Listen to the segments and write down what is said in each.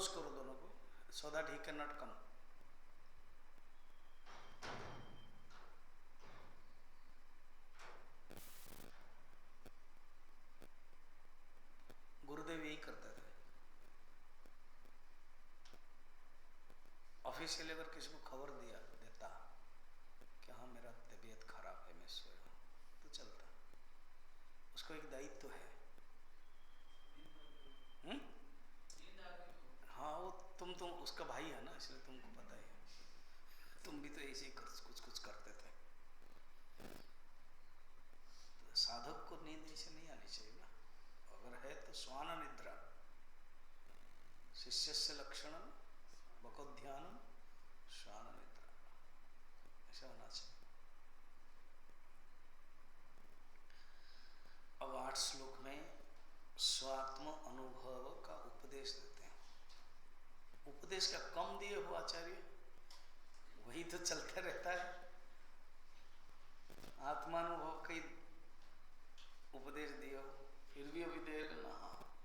Close करो दोनों को, so that he can not come. गुरुदेव यही करते थे। ऑफिशियली अगर किसी को खबर देता कि हाँ मेरा तबीयत खराब है, मैं सोया, तो चलता, उसको एक दायित्व है। हाँ, वो तुम उसका भाई है ना, इसलिए तुमको पता ही है। तुम भी तो ऐसे ही कुछ करते थे। तो साधक को नींद ऐसे नहीं आनी चाहिए ना, अगर है तो श्वान निद्रा, शिष्यस्य लक्षणम भगवद्ध्यानम श्वान निद्रा, ऐसा होना चाहिए। अब 8 श्लोक में स्वात्म अनुभव का उपदेश देते हैं। उपदेश का कम दिए हो आचार्य, वही तो चलते रहता है। आत्मानुभव का उपदेश दियो, फिर भी अभी दे रहे ना।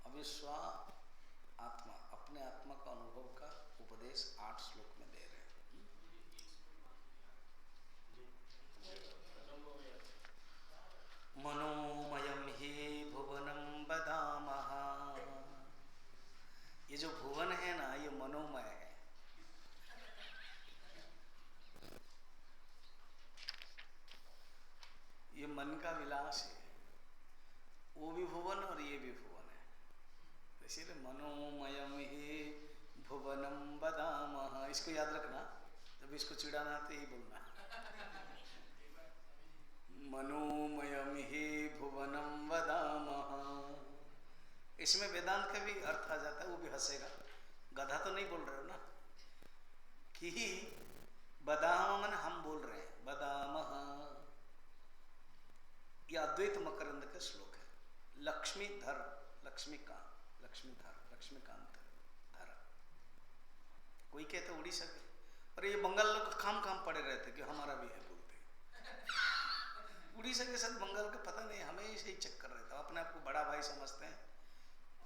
अभी स्व आत्मा, अपने आत्मा का अनुभव का उपदेश 8 श्लोक में दे रहे हैं। मनोमयम ही भुवनम बदामः। ये जो भुवन है ना, ये मनोमय है। ये मन का विलास है, वो भी भुवन और ये भी भुवन है। इसीलिए मनोमयम ही भुवनम बदामः, इसको याद रखना, जब इसको चिढ़ाना तो यही बोलना, मनोमयम ही भुवनम वदामः। इसमें वेदांत का भी अर्थ आ जाता है, वो भी हंसेगा। गधा तो नहीं बोल रहे हो ना कि बदाम मन हम बोल रहे हैं, बदामः। यह अद्वैत मकरंद का श्लोक है। लक्ष्मीधर, लक्ष्मीकांत, लक्ष्मीधर, लक्ष्मीकांत धर। कोई कहते उड़ीसा के, और ये बंगाल लोग काम पड़े रहते कि हमारा भी है बोलते। उड़ीसा के साथ बंगाल का पता नहीं, हमेशा ही चक्कर रहता। अपने आप को बड़ा भाई समझते हैं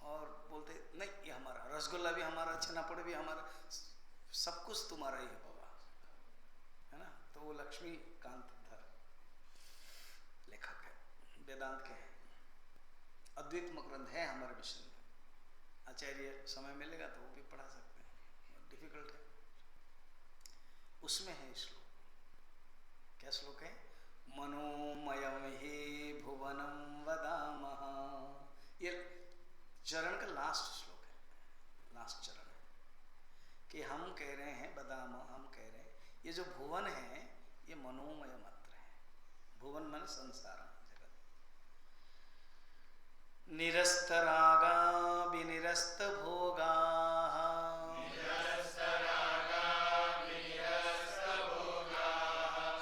और बोलते नहीं ये हमारा, रसगुल्ला भी हमारा, छेनापोड़ भी हमारा, सब कुछ तुम्हारा ही है बाबा, है ना। तो वो लक्ष्मीकांत धर लेखक है, वेदांत के हैं। अद्वैत मकरंद है हमारे मिशन में। आचार्य समय मिलेगा तो वो भी पढ़ा सकते हैं, डिफिकल्ट है। उसमें है श्लोक, क्या श्लोक है? मनोमयम ही भुवनम वदामः। ये चरण का लास्ट श्लोक है, लास्ट चरण है कि हम कह रहे हैं, बदाम हम कह रहे हैं, ये जो भुवन है ये मनोमय मात्र है। भुवन मन संसार जगत। निरस्त रागा विनिरस्त भोगा,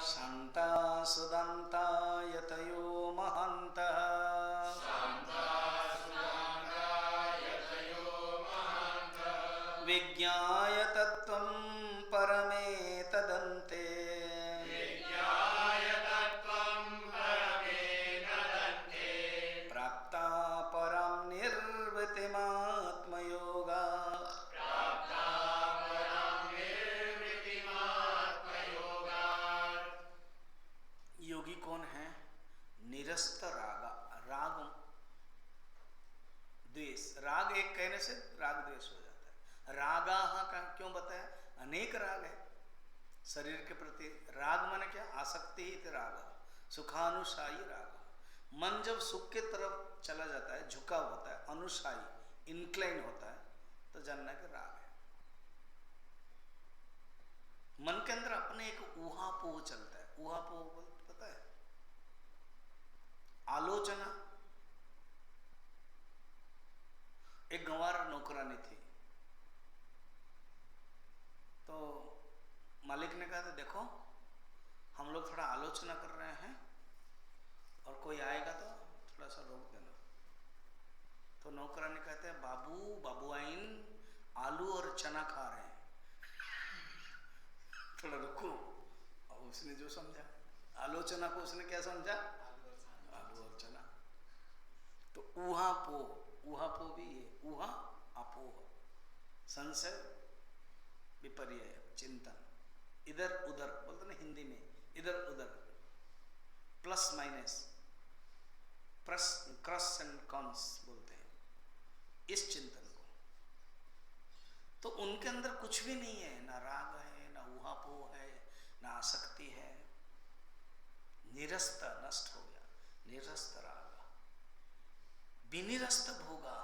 शांता सुदंता यतयो महान्तः, विज्ञाय तत्त्वं परमेतदन्ते, प्राप्ता परं निर्वृतिमात्मयोगा। योगी कौन है? निरस्त रागा, राग द्वेष, राग एक कहने से राग द्वेष हो जाता है। रागा का क्यों बताया? अनेक राग है शरीर के प्रति। राग माने क्या? आसक्ति ही राग, सुखानुसायी राग। मन जब सुख के तरफ चला जाता है, झुका होता है, अनुसायी, इंक्लाइन होता है, तो जानना कि राग है। मन के अंदर अपने एक ऊहापोह चलता है। ऊहापोह पता है? आलोचना। एक गंवार नौकरानी थी, तो मालिक ने कहा था देखो हम लोग थोड़ा आलोचना कर रहे हैं और कोई आएगा तो थोड़ा सा रोक देना। तो नौकरानी कहते हैं बाबू, बाबुआइन आलू और चना खा रहे हैं, थोड़ा रुको। और उसने जो समझा, आलोचना को उसने क्या समझा? आलू और चना। तो ऊहापोह, ऊहापोह भी है, ऊहा अपोह, संशय विपर्य चिंतन, इधर उधर बोलते ना हिंदी में, इधर उधर, plus minus, cross and cons बोलते हैं इस चिंतन को। तो उनके अंदर कुछ भी नहीं है, ना राग है, ना ऊहापोह है, ना आसक्ति है, निरस्त, नष्ट हो गया, निरस्त राग, विनिरस्त भोगा,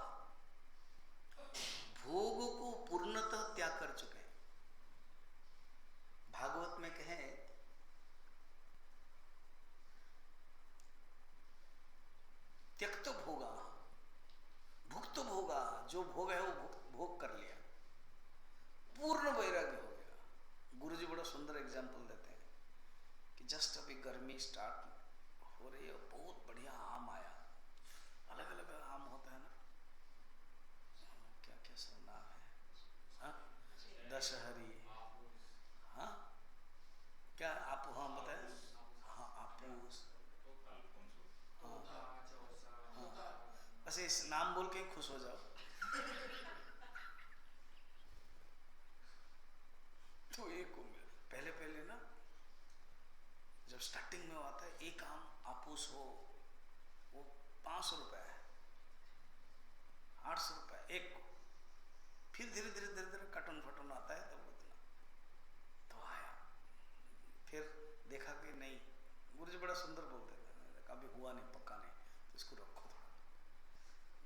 भोग को पूर्णतः त्याग कर चुके हैं। भागवत में कहे त्यक्त भोगा, भुक्त भोगा, जो भोग है वो भोग कर लिया, पूर्ण वैराग्य हो गया। गुरुजी बड़ा सुंदर एग्जाम्पल देते हैं कि जस्ट अभी गर्मी स्टार्ट हो रही है, बहुत बढ़िया आम आया, अलग अलग आम होता है ना, क्या क्या सब नाम है, हाँ दशहरी, हाँ क्या आप, हाँ बताए, हाँ आपूस, हाँ हाँ, बस इस नाम बोल के खुश हो जाओ। तो एक पहले पहले ना जब स्टार्टिंग में आता है, एक आम आपूस हो वो 500 रुपए है, 800 रुपए एक, फिर धीरे धीरे धीरे धीरे कटन फटन आता है तब उतना तो आया। फिर देखा कि नहीं, गुरुजी बड़ा सुंदर बोलते थे, कभी हुआ नहीं, पक्का नहीं, तो इसको रखो थोड़ा,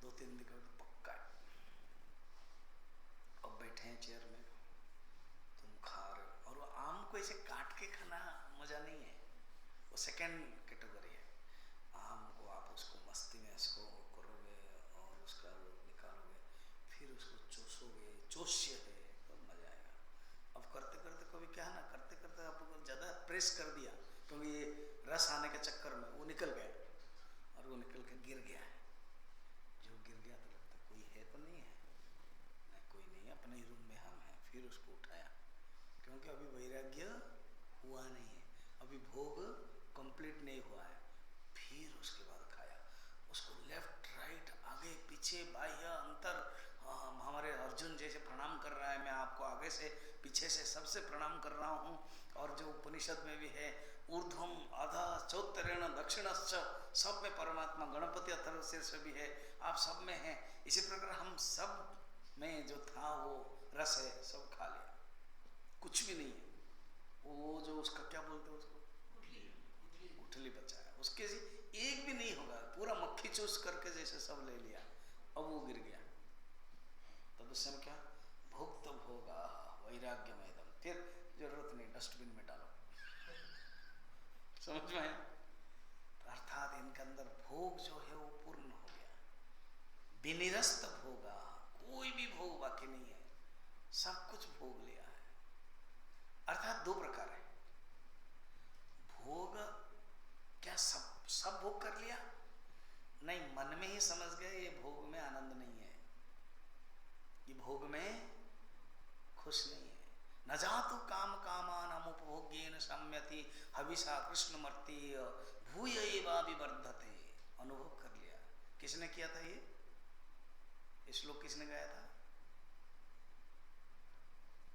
2-3 दिन का पक्का है। अब बैठे हैं चेयर में, तुम खा रहे हो, और वो आम को ऐसे काट के खाना मजा नहीं है, वो सेकेंड कैटेगरी है। आम को आप उसको मस्ती में इसको करोगे और उसका वो निकालोगे, फिर उसको चूसोगे, चोष्य है तो मजा आएगा। अब करते करते कभी क्या है ना, करते करते आपको ज़्यादा प्रेस कर दिया, क्योंकि ये रस आने के चक्कर में वो निकल गया, और वो निकल के गिर गया है। जो गिर गया तो लगता है कोई है तो नहीं है, नहीं कोई नहीं है, अपने ही रूम में हम हैं। फिर उसको उठाया, क्योंकि अभी वैराग्य हुआ नहीं है, अभी भोग कंप्लीट नहीं हुआ है। फिर उसके बाद खाया, उसको लेफ्ट राइट आगे पीछे बाह्य अंतर, हमारे अर्जुन जैसे प्रणाम कर रहा है, मैं आपको आगे से पीछे से सबसे प्रणाम कर रहा हूँ। और जो उपनिषद में भी है, ऊर्ध्वम अधः चौत्तरेण दक्षिणश्च, सब में परमात्मा, गणपति अथर्वशीर्ष भी है, आप सब में हैं। इसी प्रकार हम सब में जो था वो रस है, सब खा लिया, कुछ भी नहीं है। वो जो उसका क्या बोलते हैं उसको, उठली बचा है, उसके एक भी नहीं होगा, पूरा मक्खी चूस करके जैसे सब ले लिया, अब वो गिर गया। तब उससे क्या, भुक्त भोगा वैराग्य में एकदम, फिर जरूरत नहीं, डस्टबिन में डालो। समझ में आया? अर्थात इनके अंदर भोग जो है वो पूर्ण हो गया, विनिरस्त भोगा, कोई भी भोग बाकी नहीं है, सब कुछ भोग लिया है। अर्थात 2 प्रकार है भोग, क्या सब भोग कर लिया? नहीं, मन में ही समझ गए ये भोग में आनंद नहीं है, ये भोग में खुश नहीं है। न जातु काम कामान उपभोग्येन सम्यति हविषा कृष्णमर्ति भूय एवाभिवर्धते। अनुभव कर लिया। किसने किया था ये श्लोक, किसने गाया था?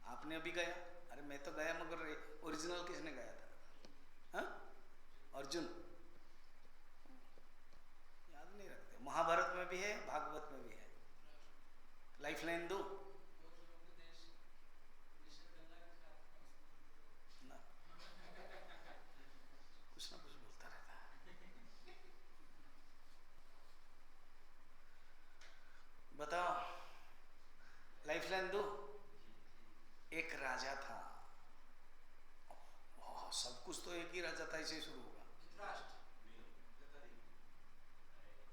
आपने अभी गाया? अरे मैं तो गाया, मगर ओरिजिनल किसने गाया था? हाँ, अर्जुन। याद नहीं रखते। महाभारत में भी है, भागवत में भी है। लाइफ लाइन दो ना, कुछ ना कुछ बोलता रहता है। बताओ, लाइफ लाइन दो। एक राजा था, सब कुछ तो एक ही राजा था, इसे शुरू होगा।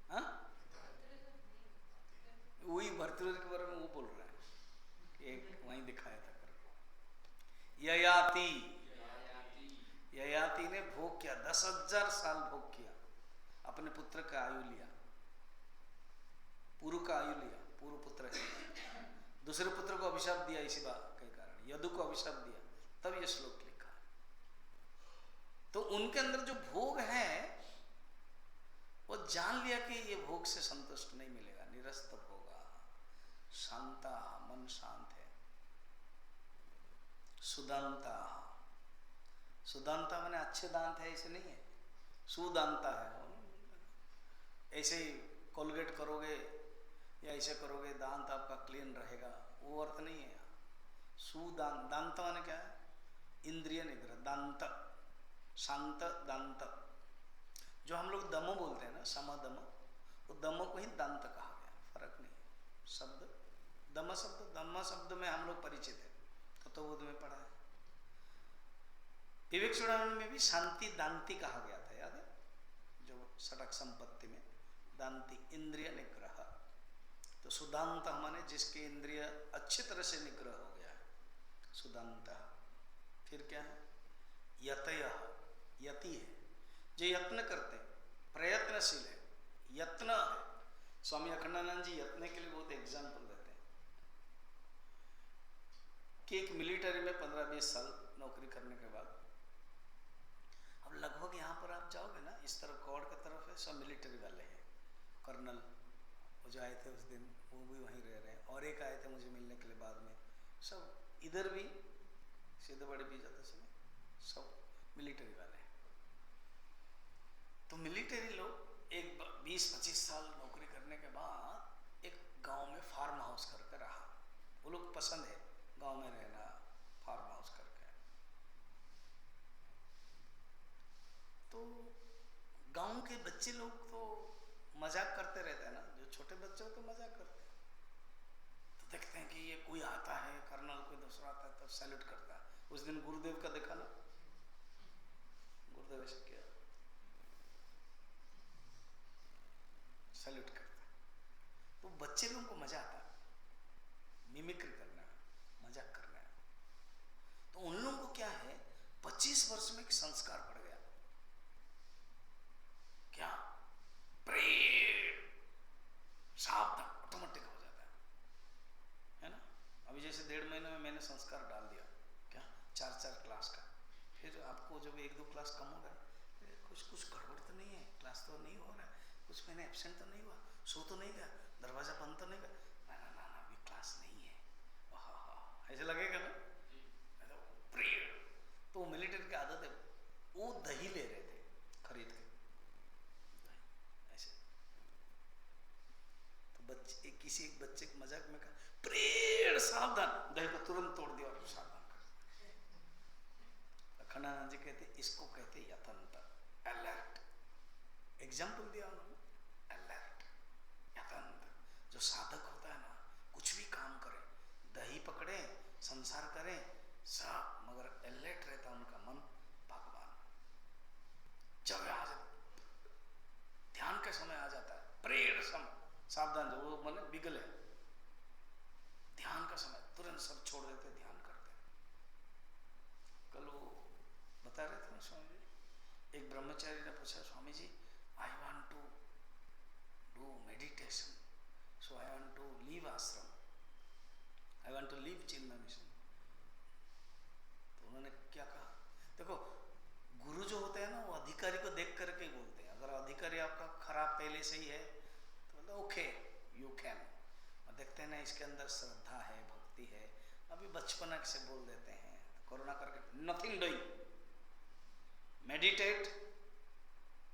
हाँ, वही भर्तृहरि के बारे में वो बोल रहा है कि एक वहीं दिखाया था करके। ययाति, ययाति ने भोग किया, 10,000 साल भोग किया, अपने पुत्र का आयु लिया, पुरु का आयु लिया, पूर्व पुत्र है। दूसरे पुत्र को अभिशाप दिया इसी बात के कारण, यदु को अभिशाप दिया, तब यह श्लोक लिखा। तो उनके अंदर जो भोग है वो जान लिया कि ये भोग से संतुष्ट नहीं मिलेगा, निरस्त भोगा, शांता, मन शांत है, सुदांता। सुदांता मैंने अच्छे दांत है ऐसे नहीं है, सुदांता है। ऐसे ही कोलगेट करोगे या ऐसे करोगे दांत आपका क्लीन रहेगा, वो अर्थ नहीं है। सुदांत, दांत माने क्या है? इंद्रिय निग्रह। दांत, शांत दांत। जो हम लोग दम बोलते हैं ना, सम दम, वो दम को ही दांत कहा गया, फर्क नहीं है। शब्द दम शब्द, दम शब्द में हम लोग परिचित है, तत्वबोध में पढ़ा है। विवेक चूड़ामणि में भी शांति दांति कहा गया था, याद है? जो षटक संपत्ति में दांति, इंद्रिय निग्रह। तो सुदांत माने जिसके इंद्रिय अच्छी तरह से निग्रह हो गया है, सुदांत। फिर क्या है? यतय, यति है जो यत्न करते हैं, प्रयत्नशील है, यत्न है। स्वामी अखंडानंद जी यत्न के लिए बहुत एग्जाम्पल देते हैं कि एक मिलिट्री में 15-20 साल नौकरी करने के बाद, अब लगभग यहाँ पर आप जाओगे ना, इस तरफ कौड़ की तरफ है, सब मिलिट्री वाले हैं। कर्नल वो जो आए थे उस दिन, वो भी वहीं रह रहे हैं, और एक आए थे मुझे मिलने के लिए बाद में। सब इधर भी सीधे बड़े भी जाते समय सब मिलिट्री वाले हैं। तो मिलिट्री लोग एक 20-25 साल नौकरी करने के बाद एक गांव में फार्म हाउस करके रहा। वो लोग पसंद है गांव में रहना, फार्म हाउस करके। तो गांव के बच्चे लोग तो मजाक करते रहते हैं ना, जो छोटे बच्चे हो तो मजाक करते हैं। तो देखते हैं कि ये कोई आता है कर्नल, कोई दूसरा आता है तो सैल्यूट करता है। उस दिन गुरुदेव का देखा ना, गुरुदेव ऐसे किया, सैल्यूट करता है। तो बच्चे लोगों को मजा आता है मिमिक्री करना, मजाक करना। तो उन लोगों को क्या है, 25 वर्ष में एक संस्कार पड़ गया। क्या? प्रेम, सावधान, ऑटोमेटिक हो जाता है ना। अभी जैसे 1.5 महीने में मैंने संस्कार डाल दिया, क्या 4-4 क्लास का। फिर आपको जब 1-2 क्लास कम होगा, कुछ गड़बड़ तो नहीं है, क्लास तो नहीं हो रहा है, कुछ महीने एब्सेंट तो नहीं हुआ, सो तो नहीं गया, दरवाजा बंद तो नहीं गया, ना ना ना अभी क्लास नहीं है, ऐसे लगेगा ना। प्रेम, तो मिलिट्री की आदत है, वो दही ले रहे थे खरीद के, ऐसे। तो बच्चे, किसी एक बच्चे के मजाक में कहा, प्रेम सावधान, दही को तुरंत तोड़ दिया और सावधान कर। अखंडानंद जी कहते इसको कहते यतंत, अलर्ट। एग्जाम्पल दिया उन्होंने, अलर्ट, यतंत। जो साधक होता है ना, कुछ भी काम करे, दही पकड़े, संसार करें सब, मगर अलर्ट रहता उनका मन भगवान। जब आ जाता ध्यान का समय आ जाता है, प्रेयर समय, सावधान, जो वो मन बिगले, ध्यान का समय, तुरंत सब छोड़ देते, ध्यान करते। कल वो बता रहे थे ना स्वामी जी, एक ब्रह्मचारी ने पूछा, Swami ji I want to do meditation, so I want to leave ashram, I want to leave Chinmaya Mission. तो उन्होंने क्या कहा, देखो गुरु जो होते हैं ना, वो अधिकारी को देख करके बोलते हैं। अगर अधिकारी आपका खराब पहले से ही है तो मतलब ओके यू कैन, और देखते हैं ना इसके अंदर श्रद्धा है, भक्ति है, अभी बचपन से बोल देते हैं, कोरोना करके nothing doing, meditate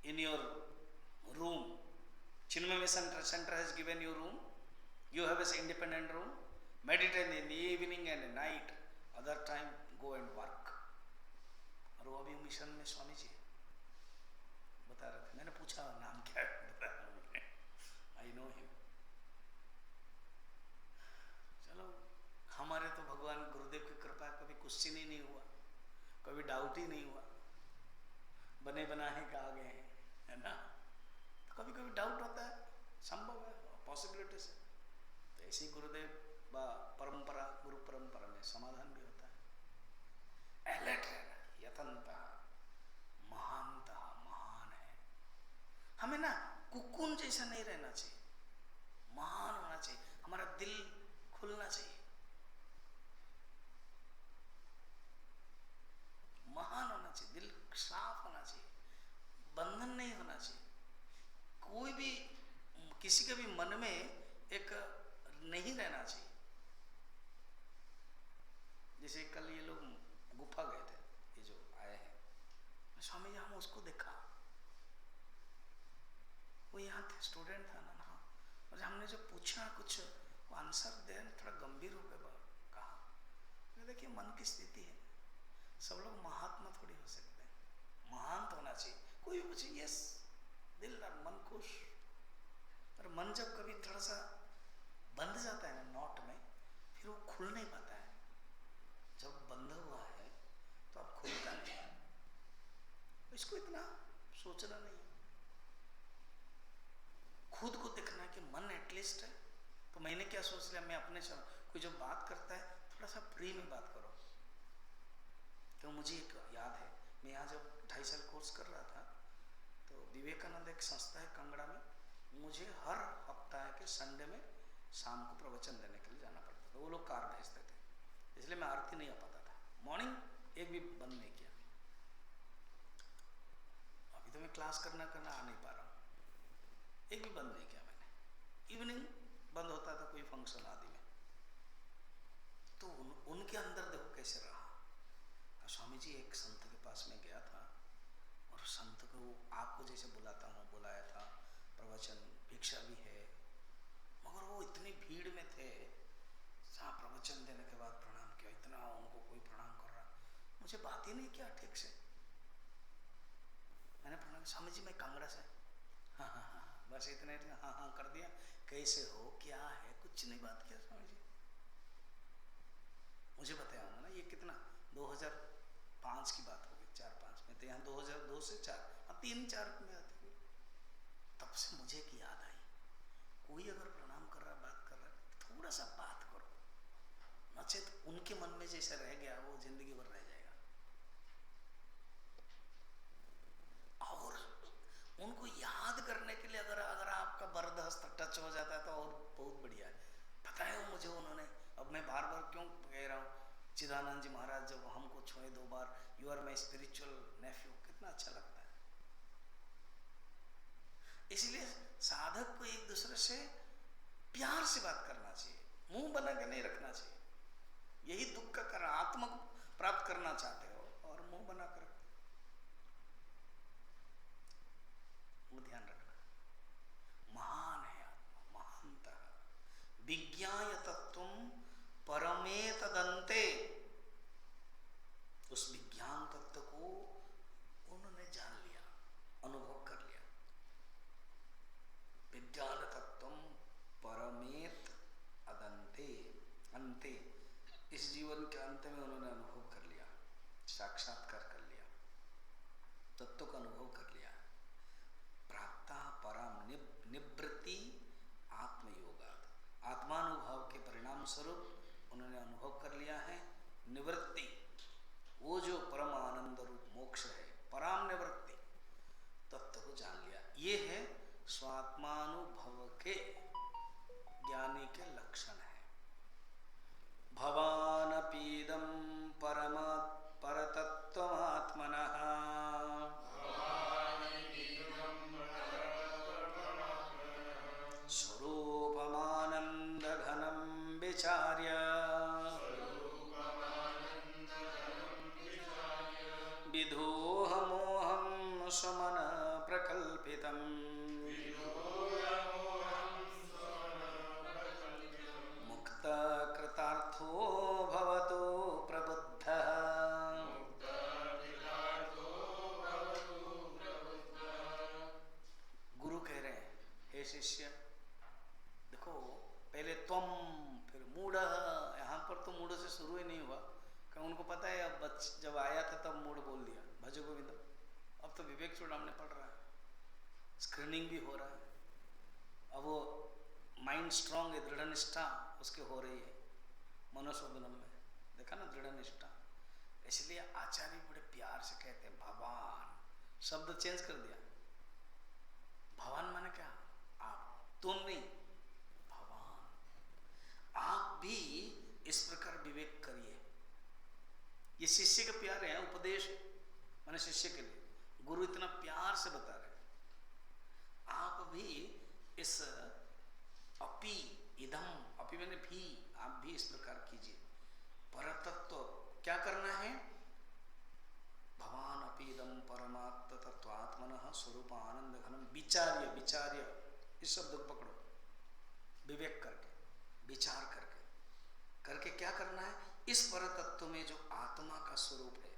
in your room, Chinmay mission centre has given U room, you have an independent room, meditate in the evening and night, other time go and work। और वो अभी मिशन में स्वामी जी बता रहे थे, मैंने पूछा नाम क्या है, बताया उन्होंने, आई नो हिम। चलो हमारे तो भगवान गुरुदेव की कृपा, कभी क्वेश्चन ही नहीं हुआ, कभी डाउट ही नहीं हुआ, बने बनाए का आ गए हैं, है ना। तो कभी कभी डाउट होता है, संभव है, पॉसिबिलिटी से। तो ऐसी गुरुदेव परंपरा, गुरु परंपरा में समाधान भी होता है। अलर्ट रहना, यतंता, महानता, महान है। हमें ना कुकुन जैसा नहीं रहना चाहिए, महान होना चाहिए, हमारा दिल खुलना चाहिए, महान होना चाहिए, दिल साफ होना चाहिए, बंधन नहीं होना चाहिए। कोई भी किसी के भी मन में एक नहीं रहना चाहिए। उसको देखा, वो यहाँ थे, स्टूडेंट था ना, हाँ। और हमने जो पूछा कुछ वो आंसर दे, थोड़ा गंभीर हो गया कहा, देखिए मन की स्थिति है, सब लोग महात्मा थोड़ी हो सकते हैं, महान तो होना चाहिए, कोई भी पूछे यस, दिल और मन खुश। और मन जब कभी थोड़ा सा बंध जाता है ना नॉट में, फिर वो खुल नहीं पाता है। जब बंधा हुआ है तो अब खुलता नहीं है, इसको इतना सोचना नहीं है, खुद को देखना है कि मन एटलीस्ट है। तो मैंने क्या सोच लिया, मैं अपने कोई जो बात करता है थोड़ा सा फ्री में बात करो। तो मुझे एक याद है, मैं यहाँ जब 2.5 साल कोर्स कर रहा था तो विवेकानंद एक संस्था है कांगड़ा में, मुझे हर हफ्ता के संडे में शाम को प्रवचन देने के लिए जाना पड़ता था। वो लोग कार भेजते थे, इसलिए मैं आरती नहीं आ पाता था। मॉर्निंग एक भी बंद नहीं किया, अभी तो मैं क्लास करना आ नहीं पा रहा हूँ, एक भी बंद नहीं किया मैंने। इवनिंग बंद होता था कोई फंक्शन आदि में, तो उनके अंदर देखो कैसे रहा। स्वामी जी एक संत के पास में गया था और संत को आपको जैसे बुलाता हूँ बुलाया था, प्रवचन भिक्षा भी है, मगर वो इतनी भीड़ में थे, जहाँ प्रवचन देने के बाद प्रणाम किया, इतना उनको कोई प्रणाम कर रहा, मुझे बात ही नहीं किया ठीक से। मैंने प्रणाम, स्वामी जी मैं कांगड़ा से, हाँ हाँ हाँ, बस इतने हाँ हाँ कर दिया, कैसे हो क्या है, कुछ नहीं बात किया स्वामी जी। मुझे बताया होगा ना ये कितना 2005 की बात होगी, 4-5 में तो यहाँ 2002 से 4, हाँ 3-4 में आती हुई। तब से मुझे एक याद आई, कोई अगर प्रणाम कर रहा बात कर रहा थोड़ा सा बात करो, नचेत उनके मन में जैसा रह गया वो जिंदगी भर रह जाएगा। और उनको याद करने के लिए अगर आपका बर्द हस्त टच हो जाता है तो और बहुत बढ़िया है। पता है मुझे उन्होंने, अब मैं बार बार क्यों कह रहा हूँ, चिदानंद जी महाराज जब हमको छुए 2 बार, you are my spiritual nephew, कितना अच्छा लगता है। इसलिए साधक को एक दूसरे से प्यार से बात करना चाहिए, मुंह बना के नहीं रखना चाहिए। यही दुख का कारण, आत्मा को प्राप्त करना चाहते हो और मुंह बना कर, वो ध्यान रखना। महान है आत्मा, महानता विज्ञाय तत्वम परमेतदन्ते, उस विज्ञान तत्व को उन्होंने जान लिया, अनुभव कर लिया। विज्ञान तत्वम परमेत अदन्ते, अंते, इस जीवन के अंत में उन्होंने अनुभव कर लिया, साक्षात्कार कर लिया, तत्व का अनुभव कर लिया। प्राप्ता परम निवृत्ति आत्मयोगात्, आत्मानुभव के परिणाम स्वरूप उन्होंने अनुभव कर लिया है निवृत्ति, वो जो परम आनंद रूप मोक्ष है, पराम निवृत्ति, तत्व को जान लिया। ये है स्वात्मानुभव के ज्ञानी के लक्षण है। भवानपीदं परम परतत्त्वमात्मनः स्वरूपमानंद घनं विचार्य विधोहमोहं स्वमन प्रकल्पितम् मुक्त कृतार्थो भवतो प्रबुद्धः। गुरु कह रहे हैं, हे शिष्य देखो, पहले तुम फिर मूढ़, यहाँ पर तो मूढ़ से शुरू ही नहीं हुआ, क्योंकि उनको पता है अब जब आया था तब मूढ़ बोल दिया, भज गोविंद। अब तो विवेक चूड़ामणि पढ़ रहा है, स्क्रीनिंग भी हो रहा है, अब वो माइंड स्ट्रांग है, दृढ़ निष्ठा उसके हो रही है मनोशोधनम में, देखा ना दृढ़ निष्ठा। इसलिए आचार्य बड़े प्यार से कहते हैं भगवान, शब्द चेंज कर दिया, भगवान माने क्या, आप, तुम नहीं, भगवान। आप भी इस प्रकार विवेक करिए। ये शिष्य के प्यार है, उपदेश माने शिष्य के लिए, गुरु इतना प्यार से बता रहे, आप भी इस अपि इदम, अपि मैंने भी, आप भी इस प्रकार कीजिए। परतत्व क्या करना है, भगवान अपि इदम परमात्म तत्व में जो आत्मा का स्वरूप है,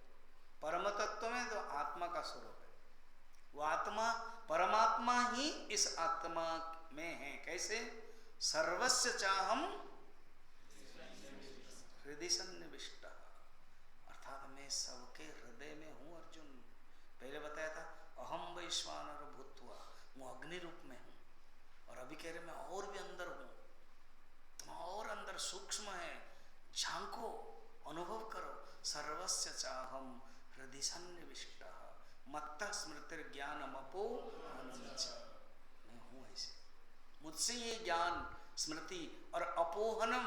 परम तत्व में जो आत्मा का स्वरूप है, वो आत्मा परमात्मा ही इस आत्मा में है। कैसे? सर्वस्य चाहम हृदय सन्निविष्ट, अर्थात मैं सबके हृदय में हूँ। अर्जुन पहले बताया था अहम वैश्वानर भूत्वा, मैं अग्नि रूप में हूँ, और अभी कह रहे मैं और भी अंदर हूँ, तुम और अंदर सूक्ष्म है, झांको, अनुभव करो। सर्वस्य चाहम हृदय सन्निविष्ट मत्तः स्मृतिर्ज्ञानमपो अनंच, मैं हूँ ऐसे, मुझसे ये ज्ञान, स्मृति और अपोहनम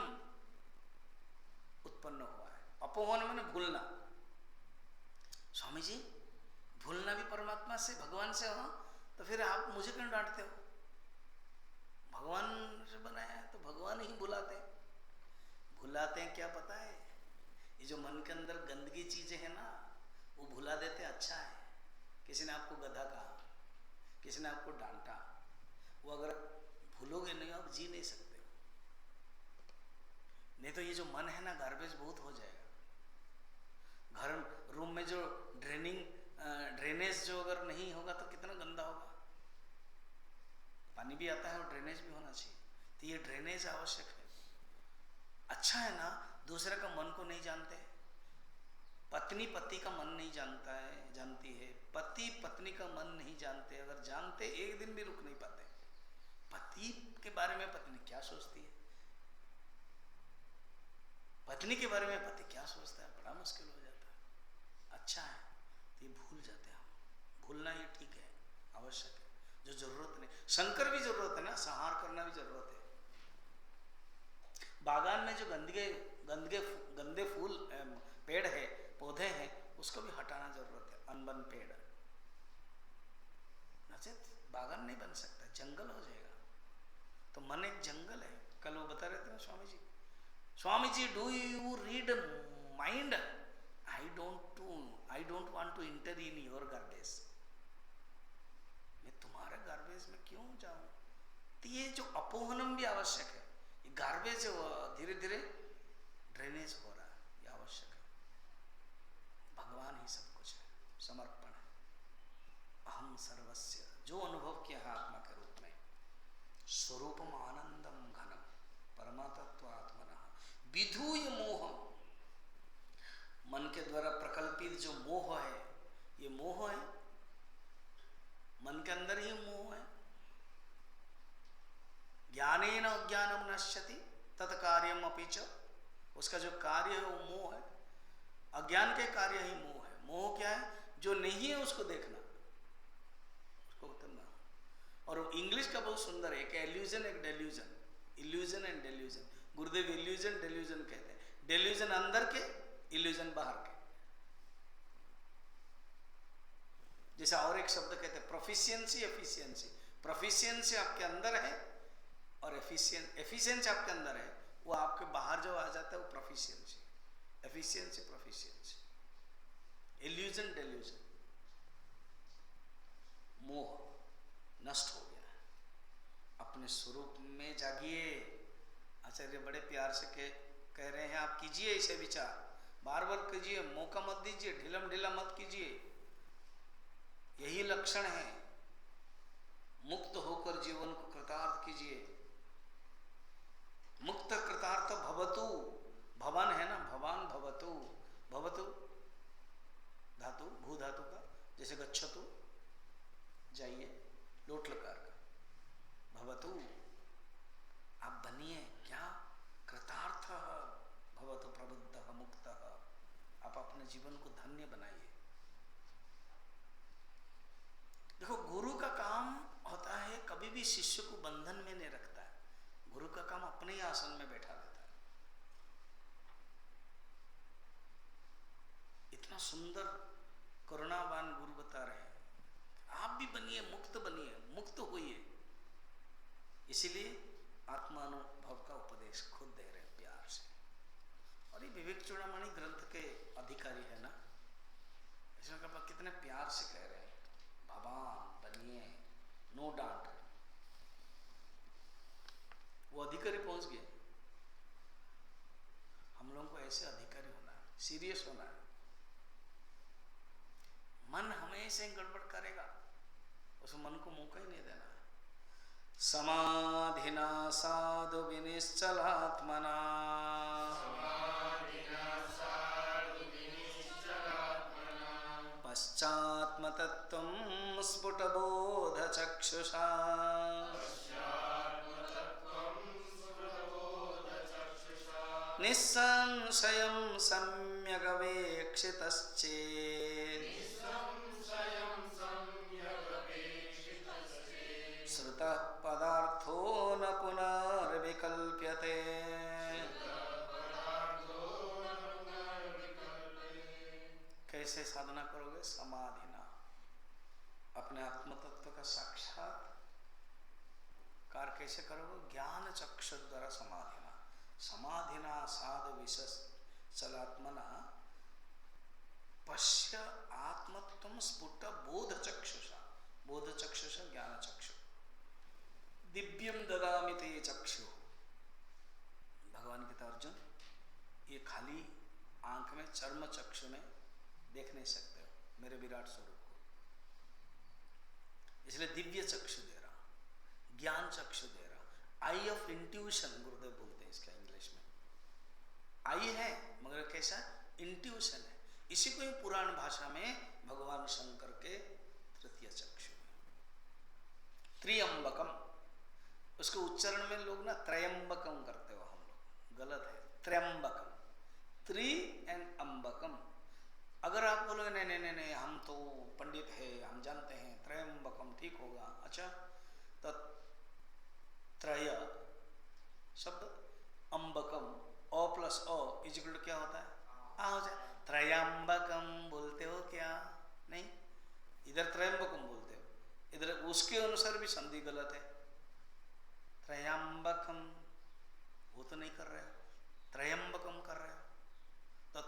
उत्पन्न हुआ है। अपोहन माने भूलना। स्वामी जी भूलना भी परमात्मा से, भगवान से हो, तो फिर आप मुझे क्यों डांटते हो? भगवान से बनाया है तो भगवान ही भुलाते हैं। भुलाते हैं क्या पता है? ये जो मन के अंदर गंदगी चीजें हैं ना, वो भुला देते हैं। अच्छा है, किसी ने आपको गधा कहा, किसी ने आपको डांटा, वो अगर भूलोगे नहीं आप जी नहीं सकते। नहीं तो ये जो मन है ना, गार्बेज बहुत हो जाएगा। घर रूम में जो ड्रेनेज जो अगर नहीं होगा तो कितना गंदा होगा। पानी भी आता है और ड्रेनेज भी होना चाहिए, तो ये ड्रेनेज आवश्यक है। अच्छा है ना, दूसरे का मन को नहीं जानते। पत्नी पति का मन नहीं जानती है, पति पत्नी का मन नहीं जानते। अगर जानते एक दिन भी रुक नहीं पाते। पति के बारे में पत्नी क्या सोचती है, पत्नी के बारे में पति क्या सोचता है, बड़ा मुश्किल हो जाता है। अच्छा है, तो ये भूल जाते हैं हम। भूलना ये ठीक है, आवश्यक है, जो जरूरत नहीं। संकर भी जरूरत है ना, संहार करना भी जरूरत है। बागान में जो गंदे फूल पेड़ है, पौधे हैं, उसको भी हटाना जरूरत है। अनबन पेड़, नचेत बागान नहीं बन सकता, जंगल हो जाएगा। तो मन एक जंगल है। कल वो बता रहे थे ना Swami ji do you read mind? I don't want to enter in your garbage. मैं तुम्हारे गार्बेज में क्यों जाऊं? तो ये जो अपोहनम भी आवश्यक है। ये गार्बेज धीरे धीरे ड्रेनेज हो रहा है, ये आवश्यक है। भगवान ही सब कुछ है, समर्पण है। अहम सर्वस्य, जो अनुभव किया है आत्मा के रूप में, स्वरूपम आनंदम घनम परमात्म आत्मनः विधूय मोहम, मन के द्वारा प्रकल्पित जो मोह है, ये मोह है, मन के अंदर ही मोह है। ज्ञानेन अज्ञानम नश्यति तत्कार्यम अपि च, उसका जो कार्य है वो मोह है। अज्ञान के कार्य ही मोह है। मोह क्या है? जो नहीं है उसको देखना, उसको उतरना। और इंग्लिश का बहुत सुंदर है, एक एल्यूजन एक delusion, illusion and delusion. Gurudev illusion delusion कहते हैं। डेल्यूजन अंदर के, इल्यूजन बाहर के। जैसा और एक शब्द कहते हैं प्रोफिशिएंसी एफिशिएंसी। प्रोफिशिएंसी आपके अंदर है और एफिशिएंसी आपके अंदर है, वो आपके बाहर जो आ जाता है वो proficiency. Efficiency proficiency, illusion delusion. मोह नष्ट हो गया है, अपने स्वरूप में जागिए। आचार्य बड़े प्यार से कह रहे हैं आप कीजिए ऐसे विचार, बार बार कीजिए, मौका मत दीजिए, ढिलम ढिला मत कीजिए। यही लक्षण है। मुक्त होकर जीवन को कृतार्थ कीजिए। मुक्त कृतार्थ भवतु, भवन है ना, भवान भवतु, भवतु धातु, भू धातु का, जैसे गच्छतु जाइए, लोट लकार का भवतु, आप बनिए क्या? कृतार्थ भवतु प्रबुद्ध मुक्त। आप अपने जीवन को धन्य बनाइए। देखो, गुरु का काम होता है कभी भी शिष्य को बंधन में नहीं रखता है। गुरु का काम अपने ही आसन में बैठा देता है। इतना सुंदर करुणावान गुरु बता रहे हैं, आप भी बनिए, मुक्त बनिए, मुक्त होइए। इसीलिए आत्मानुभव का उपदेश खुद दे रहे हैं प्यार से। और ये विवेक चूड़ामणि ग्रंथ के अधिकारी है ना, इसमें कितने प्यार से कह रहे हैं, भगवान बनिए, नो डांट। वो अधिकारी पहुंच गए। हम लोगों को ऐसे अधिकारी होना है। सीरियस होना है। मन हमेशा ही गड़बड़ करेगा, उस मन को मौका ही नहीं देना है। समाधिना साधु विनिश्चलात्मना पश्चात्मतत्त्वं स्फुटबोधचक्षुषा निस्संशयं सम्यगवेक्षितश्चेत् श्रुतः पदार्थो न पुनर्विकल्प्यते। कैसे साधना करोगे? समाधिना, अपने आत्म तत्व का साक्षात्कार कैसे करोगे? ज्ञान चक्षु द्वारा समाधिना। समाधिना साधु विशलात्मना पश्य आत्मत्वं स्फुट बोध चक्षुषा। बोध चक्षुषा ज्ञान चक्षु। दिव्यम ददामि ते चक्षु। भगवान कहता अर्जुन, ये खाली आंख में चर्म चक्षु में देख नहीं सकते हो मेरे विराट स्वरूप को, इसलिए दिव्य चक्षु दे रहा, ज्ञान चक्षु दे रहा। आई ऑफ इंट्यूशन गुरुदेव बोलते हैं इसका इंग्लिश में। आई है मगर कैसा? इंट्यूशन है। इसी को ही पुराण भाषा में भगवान शंकर के तृतीय चक्षु, त्रियंबकम, उसके उच्चारण में लोग ना त्रयंबकम करते हो, हम लोग गलत है। त्र्यंबकम, त्रि एंड अंबकम। अगर आप बोलोगे नहीं नहीं नहीं नहीं हम तो पंडित है, हम जानते हैं, त्रयंबकम ठीक होगा। अच्छा, तो त्रय शब्द, अंबकम ओ प्लस ओ इजिकल क्या होता है? आ हो जाए। त्रयंबकम बोलते हो क्या? नहीं, इधर त्रयंबकम बोलते हो, इधर उसके अनुसार भी संधि गलत है। त्रयंबकम वो तो नहीं कर रहे हो, त्रयंबकम कर रहे हो। तो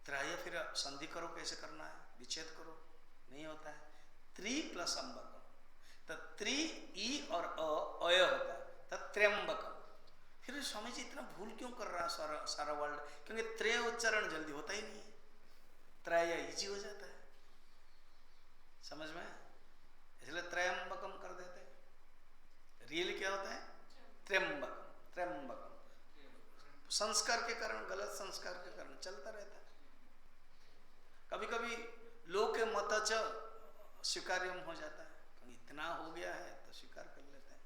त्रय फिर संधि करो, कैसे करना है? विच्छेद करो, नहीं होता है। त्रि प्लस अंबकम, तो त्रि ई और अय होता है, तो त्र्यंबकम। फिर स्वामी जी इतना भूल क्यों कर रहा है सारा वर्ल्ड? क्योंकि त्रय उच्चारण जल्दी होता ही नहीं है, त्रय इजी हो जाता है, समझ में? इसलिए त्रयंबकम कर देते हैं। रियल क्या होता है? त्र्यंबकम। त्र्यंबकम संस्कार के कारण, गलत संस्कार के कारण चलता रहता है। कभी कभी लोग के मतच स्वीकार्यम हो जाता है, इतना हो गया है तो स्वीकार कर लेते हैं।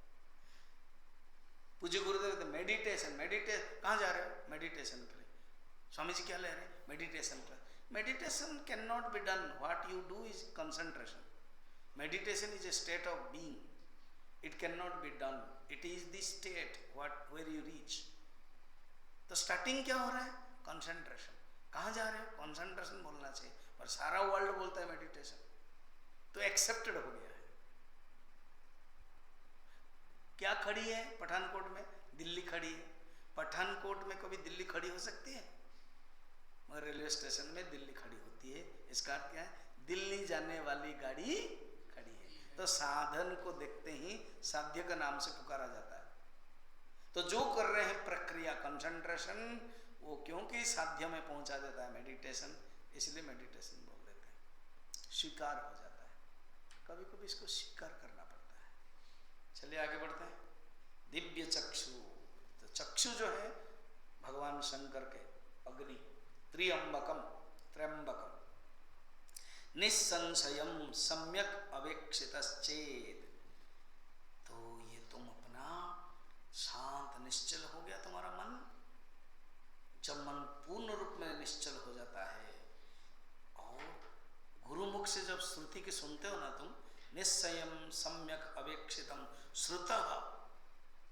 पूज्य गुरुदेव मेडिटेशन, कहाँ जा रहे हो? मेडिटेशन के लिए। स्वामी जी क्या ले रहे हैं? मेडिटेशन पर। Meditation can not be done, what you do is concentration. Meditation is a state of being, it can not be done, it is the state where you reach. तो स्टार्टिंग क्या हो रहा है? कंसंट्रेशन। कहाँ जा रहे हो? कंसंट्रेशन बोलना चाहिए, पर सारा वर्ल्ड बोलता है मेडिटेशन, तो एक्सेप्टेड हो गया है। क्या खड़ी है पठानकोट में? दिल्ली खड़ी है। पठानकोट में कभी दिल्ली खड़ी हो सकती है? मगर रेलवे स्टेशन में दिल्ली खड़ी होती है। इसका अर्थ क्या है? दिल्ली जाने वाली गाड़ी खड़ी है। तो साधन को देखते ही साध्य का नाम से पुकारा जाता है। तो जो कर रहे हैं प्रक्रिया कंसंट्रेशन, वो क्योंकि साध्य में पहुंचा देता है मेडिटेशन, इसलिए मेडिटेशन बोल देते हैं। स्वीकार हो जाता है, कभी कभी इसको स्वीकार करना पड़ता है। चलिए आगे बढ़ते हैं। दिव्य चक्षु, तो चक्षु जो है भगवान शंकर के अग्नि, त्रियंबकम, त्र्यंबकम, निस्संशयम सम्यक अवेक्षितश्चेत्। तो ये तुम अपना शांत निश्चल हो गया तुम्हारा मन। जब मन पूर्ण रूप में निश्चल हो जाता है और गुरुमुख से जब श्रुति की सुनते हो ना तुम, निस्संयम सम्यक अवेक्षितम, श्रुतः,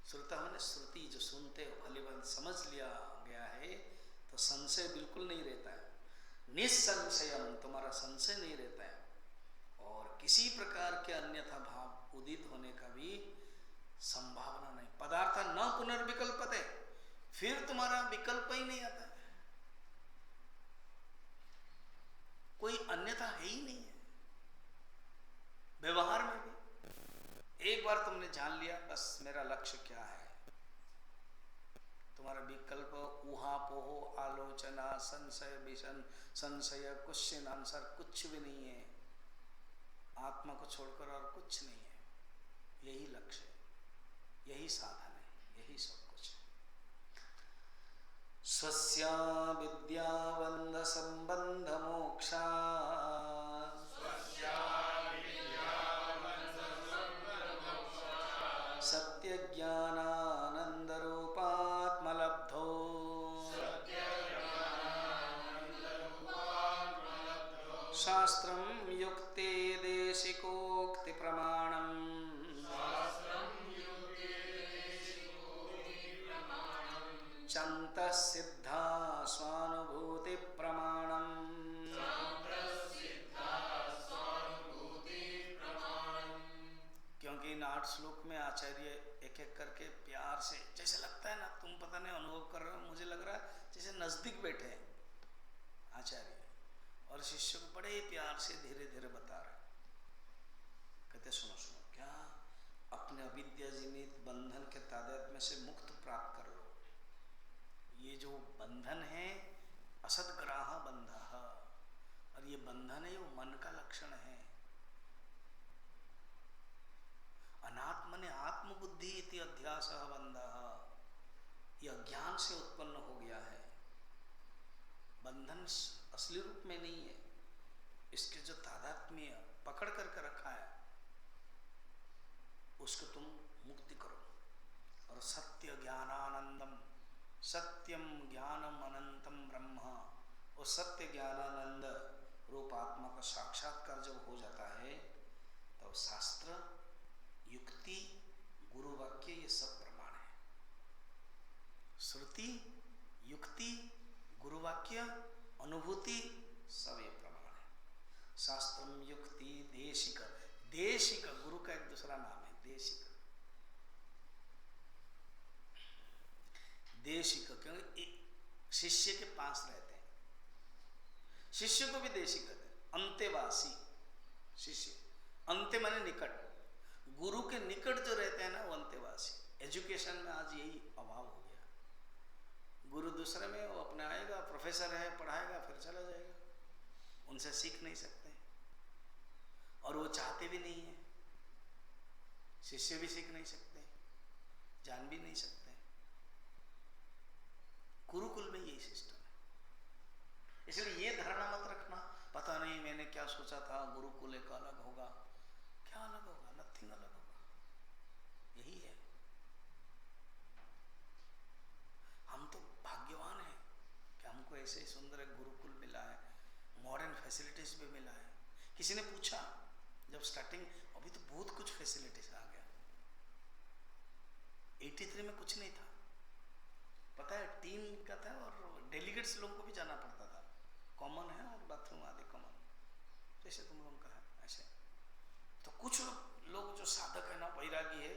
श्रुतः माने श्रुति जो सुनते हो, भली भांति समझ लिया गया है, तो संशय बिल्कुल नहीं रहता है। निस्संशयम, तुम्हारा संशय नहीं रहता है, और किसी प्रकार के अन्यथा भाव उदित होने का भी संभावना नहीं। पदार्थ न पुनर्विकल्पते, फिर तुम्हारा विकल्प ही नहीं आता है, कोई अन्यथा है ही नहीं है। व्यवहार में भी एक बार तुमने जान लिया बस मेरा लक्ष्य क्या है, तुम्हारा विकल्प ऊहा पोहो आलोच विरोचना संशय विषण संशय क्वेश्चन आंसर कुछ भी नहीं है। आत्मा को छोड़कर और कुछ नहीं है। यही लक्ष्य है, यही साधन है, यही सब कुछ है। स्वस्या विद्यावन्द संबंध मोक्षा सत्य ज्ञानानंद रूपात्मलब्धो शास्त्रं युक्ते देशिकोक्ति प्रमाणम् चन्तः सिद्धा स्वानुभूति प्रमाणम् क्योंकि इन 8 श्लोक में आचार्य एक एक करके प्यार से, जैसे लगता है ना, तुम पता नहीं अनुभव कर रहे हो, मुझे लग रहा है जैसे नजदीक बैठे हैं आचार्य और शिष्य को बड़े प्यार से धीरे धीरे बता रहे। कहते सुनो सुनो, क्या अपने अविद्या जनित बंधन के तादात्म्य से मुक्त प्राप्त कर लो। ये जो बंधन है असदग्राह बंध, और ये बंधन है वो मन का लक्षण है। अनात्मने आत्मबुद्धि इति अध्यास बंध, ये अज्ञान से उत्पन्न हो गया है। बंधन असली रूप में नहीं है, इसके जो तादात्म्य पकड़ करके रखा है उसको तुम मुक्ति करो। और सत्य ज्ञानानंदम, सत्यम ज्ञानम अनंतम ब्रह्म, और सत्य ज्ञानानंद रूप आत्मा का साक्षात्कार जब हो जाता है तो शास्त्र युक्ति गुरु वाक्य ये सब प्रमाण है। श्रुति युक्ति गुरु वाक्य अनुभूति सब ये प्रमाण है। शास्त्रम युक्ति देशिक, देशिक गुरु का एक दूसरा नाम है देशिक। देशिक क्योंकि शिष्य के पास रहते हैं, शिष्य को भी देशिक कहते हैं। अंत्यवासी शिष्य, अंत्य माने निकट, गुरु के निकट जो रहते हैं ना वो अंत्यवासी। एजुकेशन में आज यही अभाव हो गया। गुरु दूसरे में, वो अपने आएगा, प्रोफेसर है, पढ़ाएगा, फिर चला जाएगा, उनसे सीख नहीं सकते और वो चाहते भी नहीं है। शिष्य भी सीख नहीं सकते, जान भी नहीं सकते। गुरुकुल में यही सिस्टम है। इसलिए ये धारणा मत रखना, पता नहीं मैंने क्या सोचा था गुरुकुल एक अलग होगा। क्या अलग होगा? नथिंग अलग होगा, यही है। हम तो भाग्यवान हैं कि हमको ऐसे सुंदर एक गुरुकुल मिला है, मॉडर्न फैसिलिटीज भी मिला है। किसी ने पूछा जब स्टार्टिंग, अभी तो बहुत कुछ फैसिलिटीज आ गया, 83 में कुछ नहीं था, पता है, टीम का था और डेलीगेट्स लोगों को भी जाना पड़ता था। कॉमन है और बाथरूम आदि कॉमन, जैसे तुम लोगों का है ऐसे। तो कुछ लोग जो साधक है ना, वैरागी है,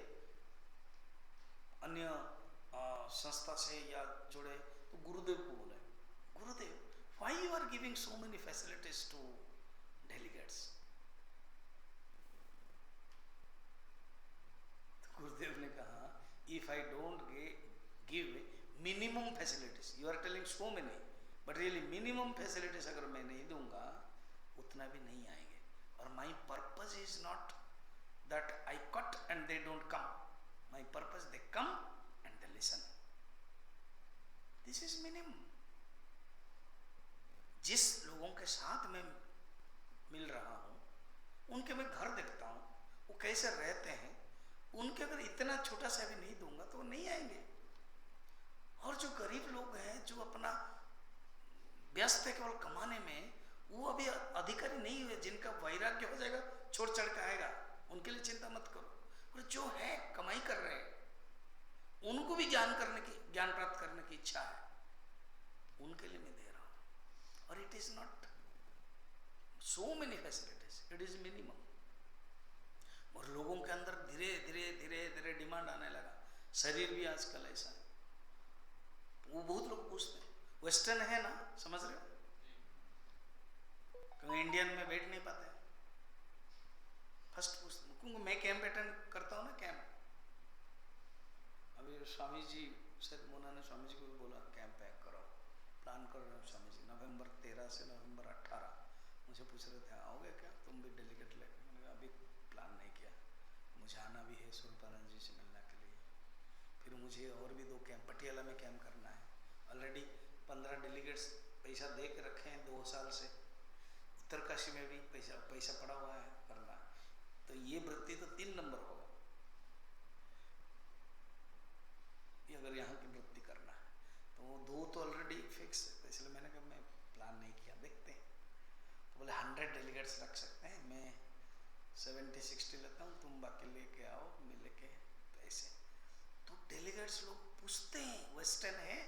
अन्य संस्था से या जुड़े, तो गुरुदेव को बोले, Gurudev why you are giving so many facilities to delegates. तो गुरुदेव ने कहा, if I don't give minimum facilities, you are telling so many, but really minimum facilities अगर मैं नहीं दूंगा उतना भी नहीं आएंगे। और my purpose is not that I cut and they don't come, my purpose they come and they listen. This is minimum. जिस लोगों के साथ मैं मिल रहा हूं, उनके मैं घर देखता हूं, वो कैसे रहते हैं, उनके अगर इतना छोटा सा भी नहीं दूंगा तो वो नहीं आएंगे। और जो गरीब लोग हैं, जो अपना व्यस्त है केवल कमाने में, वो अभी अधिकारी नहीं हुए, जिनका वैराग्य हो जाएगा, छोड़ चढ़ के आएगा, उनके लिए चिंता मत करो। और जो है कमाई कर रहे हैं, उनको भी ज्ञान प्राप्त करने की इच्छा है, उनके लिए मैं दे रहा हूं। और it is not so many facilities, it is minimum. और लोगों के अंदर धीरे धीरे धीरे धीरे डिमांड आने लगा। शरीर भी आजकल ऐसा है, वो बहुत लोग पूछते हैं, वेस्टर्न है ना, समझ रहे हो, क्योंकि इंडियन में बैठ नहीं पाते। फर्स्ट पूछते, क्योंकि मैं कैंप अटेंड करता हूँ ना, कैंप। अभी स्वामी जी, शायद मोना ने स्वामी जी को भी बोला कैंप पैक करो, प्लान कर रहे हो स्वामी जी, नवंबर 13 से नवंबर 18 मुझे पूछ रहे थे आओगे क्या, तुम भी डेलीगेट लेकर। मैंने कहा अभी प्लान नहीं किया, मुझे आना भी है स्वरूपानंद जी से मिलने के लिए। फिर मुझे और भी 2 कैंप पटियाला में कैंप करना है। ऑलरेडी 15 डेलीगेट्स पैसा दे के रखे हैं 2 साल से। उत्तरकाशी में भी पैसा पड़ा हुआ है करना। तो ये वृत्ति तो 3 नंबर होगा, ये अगर यहाँ की वृत्ति करना है तो वो 2 तो ऑलरेडी फिक्स है। तो इसलिए मैंने कहा मैं प्लान नहीं किया, देखते हैं। तो बोले 100 डेलीगेट्स रख सकते हैं, मैं 70-60 लेता हूँ, तुम बाकी लेके आओ, मैं लेके। तो ऐसे तो डेलीगेट्स लोग पूछते हैं, वेस्टर्न है,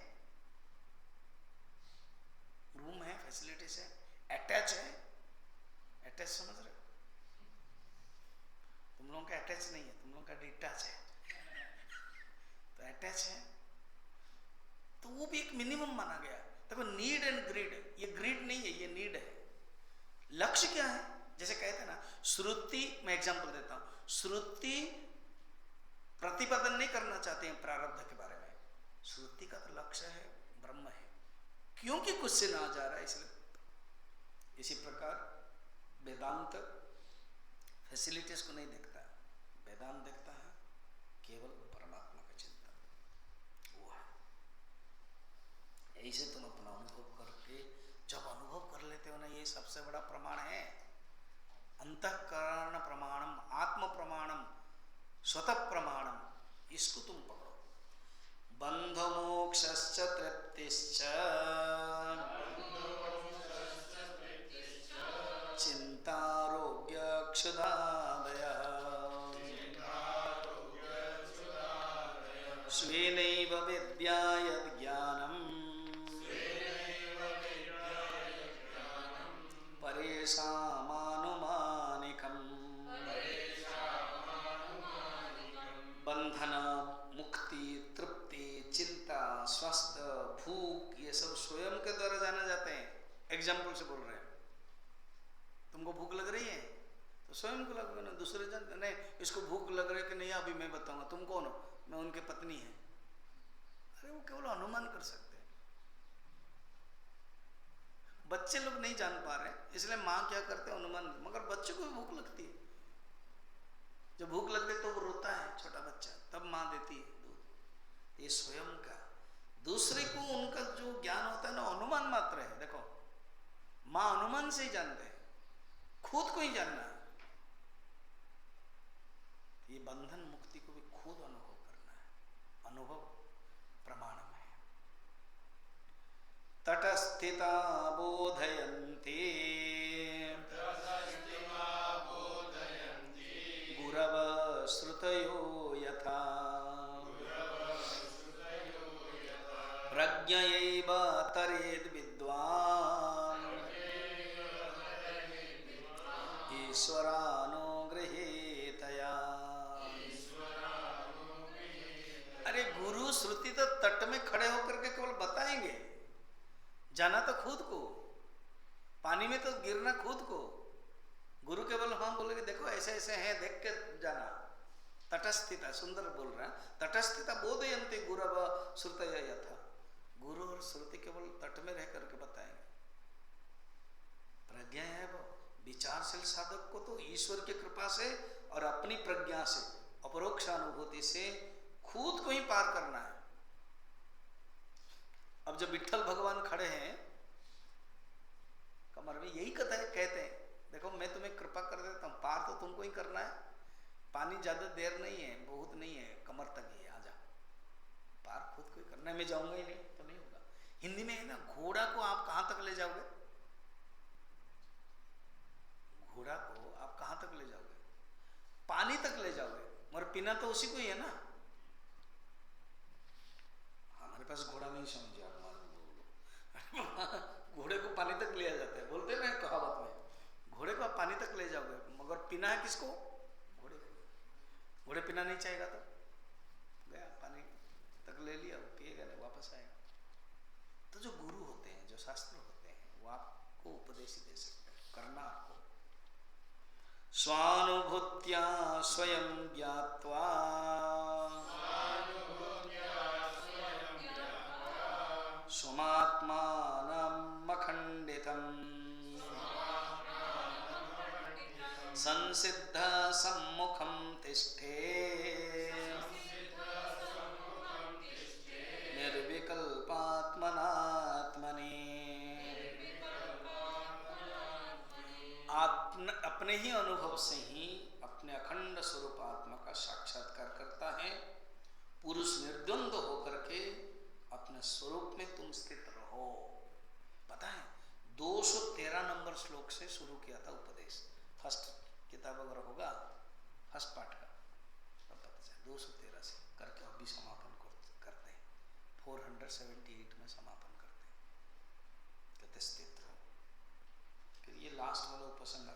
रूम है, फैसिलिटीज है, अटैच है। अटैच समझ रहे हो? तुम लोगों का अटैच नहीं है, तुम लोगों का डिटैच है। तो अटैच है तो वो भी एक मिनिमम माना गया। देखो नीड एंड ग्रीड, ये ग्रीड नहीं है, ये नीड है। लक्ष्य क्या है? जैसे कहते हैं ना श्रुति, मैं एग्जांपल देता हूं, श्रुति प्रतिपादन नहीं करना चाहते हैं प्रारब्ध के बारे में। श्रुति का तो लक्ष्य है ब्रह्म है, क्योंकि कुछ से ना जा रहा है इसलिए। इसी प्रकार वेदांत फैसिलिटीज को नहीं देखता, वेदांत देखता है केवल परमात्मा का चिंतन, वो है। ऐसे तुम अपना अनुभव करके जब अनुभव कर लेते हो ना, ये सबसे बड़ा प्रमाण है। अंतःकरण प्रमाणम, आत्म प्रमाणम, स्वतः प्रमाणम, इसको तुम पकड़ो। बंध मोक्षश्च तृप्तिश्च चिंतारोग्य क्षुधादयः स्वेनैव विद्या यद्ज्ञानम् परेषामानुमानिकम्। बंधन, मुक्ति, तृप्ति, चिंता, स्वस्थ, भूख, ये सब स्वयं के द्वारा जाने जाते हैं। एग्जाम्पल से बोल रहे हैं, तुमको भूख लग रही है तो स्वयं को लग ना, दूसरे जन नहीं, इसको भूख लग रही है कि नहीं अभी मैं बताऊंगा। तुम कौन हो? मैं उनके पत्नी है। अरे वो केवल अनुमान कर सकते हैं, बच्चे लोग नहीं जान पा रहे, इसलिए माँ क्या करते हैं अनुमान। मगर बच्चे को भी भूख लगती है, जब भूख लगती है तो वो रोता है छोटा बच्चा, तब माँ देती है दूध। ये स्वयं का, दूसरे को उनका जो ज्ञान होता है ना अनुमान मात्र है। देखो माँ अनुमान से ही जानते हैं, खुद को ही जानना है। ये बंधन मुक्ति को भी खुद अनुभव करना है, अनुभव प्रमाणम है। तटस्थिता बोधयन्ति गुरव श्रुतयो यथा प्रज्ञयैव तरेद् विद्वान् ईश्वरानुगृहीतया। अरे गुरु श्रुति तो तट में खड़े होकर के केवल बताएंगे, जाना तो खुद को, पानी में तो गिरना खुद को। गुरु केवल हम बोलेंगे देखो ऐसे ऐसे हैं, देख के जाना। तटस्थिता, सुंदर बोल रहा है, तटस्थिता बोधयन्ति गुरव श्रुतया यथा। गुरु और श्रुति केवल तट में रह करके बताएंगे। प्रज्ञा है वो, विचारशील साधक को तो ईश्वर की कृपा से और अपनी प्रज्ञा से, अपरोक्ष अनुभूति से खुद को ही पार करना है। अब जब विठ्ठल भगवान खड़े हैं कमर में, यही कथा है, कहते हैं देखो मैं तुम्हें कृपा कर देता हूं, पार तो तुमको ही करना है। पानी ज्यादा देर नहीं है, बहुत नहीं है, कमर तक ही आ जा, पार खुद को ही करना है। मैं जाऊंगा ही नहीं तो नहीं होगा। हिंदी में है ना, घोड़ा को आप कहां तक ले जाओगे? घोड़ा को आप कहां तक ले जाओगे? पानी तक ले जाओगे, मगर पीना तो उसी को ही है ना। हमारे पास घोड़ा नहीं, समझिए आप, घोड़े को पानी तक लिया जाता है, बोलते ना कहावत में, घोड़े को आप पानी तक ले जाओगे, मगर पीना है किसको? घोड़े को। घोड़े पीना नहीं चाहेगा तो गया, पानी तक ले लिया, पिएगा नहीं, वापस आएगा। तो जो गुरु होते हैं, जो शास्त्र होते हैं, वो आपको उपदेश दे सकते हैं, करना आपको। स्वानुभूत्या स्वयं ज्ञात्वा स्वमात्मानं संसिद्ध सम्मुखं तिष्ठे निर्विकल्पात्मनात्मने। अपने ही अनुभव से ही अपने अखंड स्वरूप आत्मा का साक्षात्कार करता है। पुरुष निर्द्वंद्व होकर के अपने स्वरूप में तुम स्थित रहो। पता है 213 नंबर श्लोक से शुरू किया था उपदेश। फर्स्ट किताब अगर होगा फर्स्ट पार्ट का तब पता चले 213 से करके अभी समापन करते हैं। 478 में समापन करते हैं। कहते स्थित रहो। फिर ये लास्ट वाला उपसंग